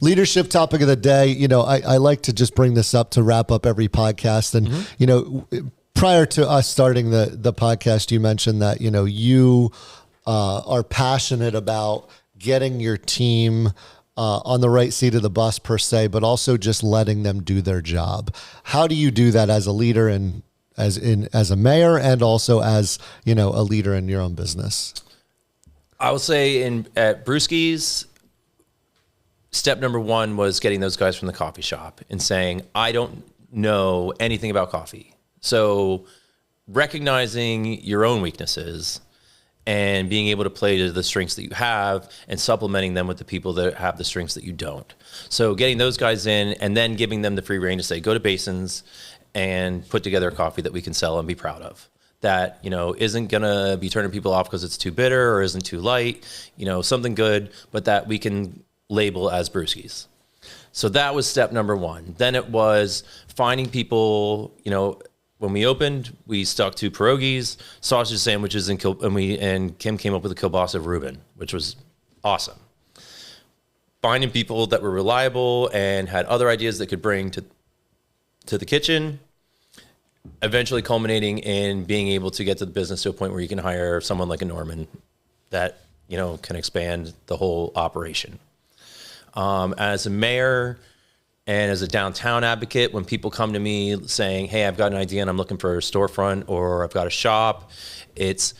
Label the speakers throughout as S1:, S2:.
S1: Leadership topic of the day. I like to just bring this up to wrap up every podcast. And, prior to us starting the podcast, you mentioned that, you are passionate about getting your team on the right seat of the bus per se, but also just letting them do their job. How do you do that as a leader and as a mayor, and also as, a leader in your own business?
S2: I would say at Brewski's, step number one was getting those guys from the coffee shop and saying, I don't know anything about coffee. So recognizing your own weaknesses and being able to play to the strengths that you have and supplementing them with the people that have the strengths that you don't. So getting those guys in and then giving them the free rein to say, go to Basins and put together a coffee that we can sell and be proud of. That, isn't going to be turning people off because it's too bitter or isn't too light, something good, but that we can label as Brewski's. So that was step number one. Then it was finding people, when we opened, we stuck to pierogies, sausage sandwiches, and Kim came up with a kielbasa Reuben, which was awesome. Finding people that were reliable and had other ideas that could bring to the kitchen, eventually culminating in being able to get to the business to a point where you can hire someone like a Norman that, can expand the whole operation. As a mayor and as a downtown advocate, when people come to me saying, hey, I've got an idea and I'm looking for a storefront or I've got a shop, it's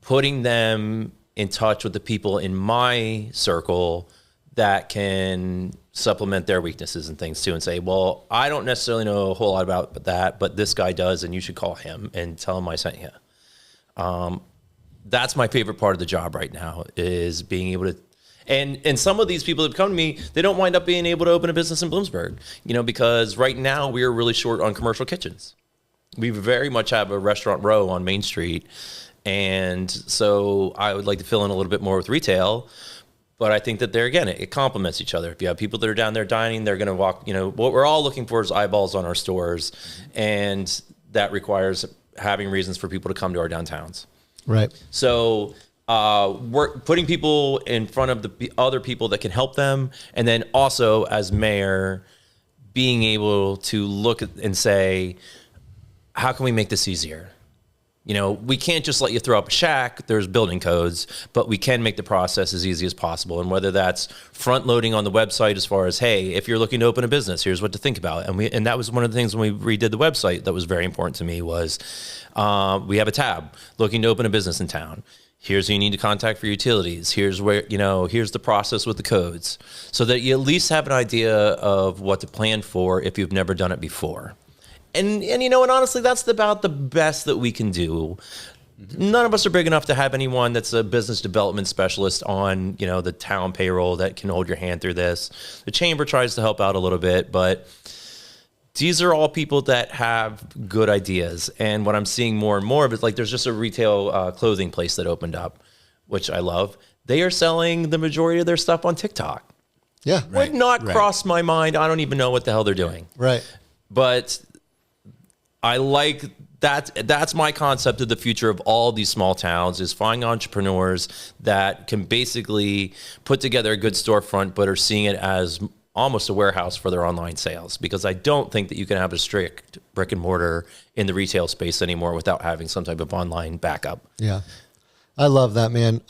S2: putting them in touch with the people in my circle that can supplement their weaknesses and things too, and say, well, I don't necessarily know a whole lot about that, but this guy does, and you should call him and tell him I sent you. That's my favorite part of the job right now, is being able to. And some of these people that come to me, they don't wind up being able to open a business in Bloomsburg, because right now we are really short on commercial kitchens. We very much have a restaurant row on Main Street. And so I would like to fill in a little bit more with retail. But I think that there, again, it complements each other. If you have people that are down there dining, they're going to walk, what we're all looking for is eyeballs on our stores. And that requires having reasons for people to come to our downtowns.
S1: Right.
S2: So we're putting people in front of the other people that can help them. And then also as mayor, being able to look at and say, how can we make this easier? We can't just let you throw up a shack. There's building codes, but we can make the process as easy as possible. And whether that's front loading on the website as far as, hey, if you're looking to open a business, here's what to think about. And that was one of the things when we redid the website that was very important to me was we have a tab looking to open a business in town. Here's who you need to contact for utilities. Here's where, here's the process with the codes, so that you at least have an idea of what to plan for if you've never done it before. And honestly, that's about the best that we can do. None of us are big enough to have anyone that's a business development specialist on, the town payroll that can hold your hand through this. The chamber tries to help out a little bit, but these are all people that have good ideas. And what I'm seeing more and more of is, like, there's just a retail clothing place that opened up, which I love. They are selling the majority of their stuff on TikTok.
S1: Yeah.
S2: Would not cross my mind. I don't even know what the hell they're doing.
S1: Right.
S2: But I like that. That's my concept of the future of all these small towns, is finding entrepreneurs that can basically put together a good storefront, but are seeing it as almost a warehouse for their online sales. Because I don't think that you can have a strict brick and mortar in the retail space anymore without having some type of online backup.
S1: Yeah. I love that, man.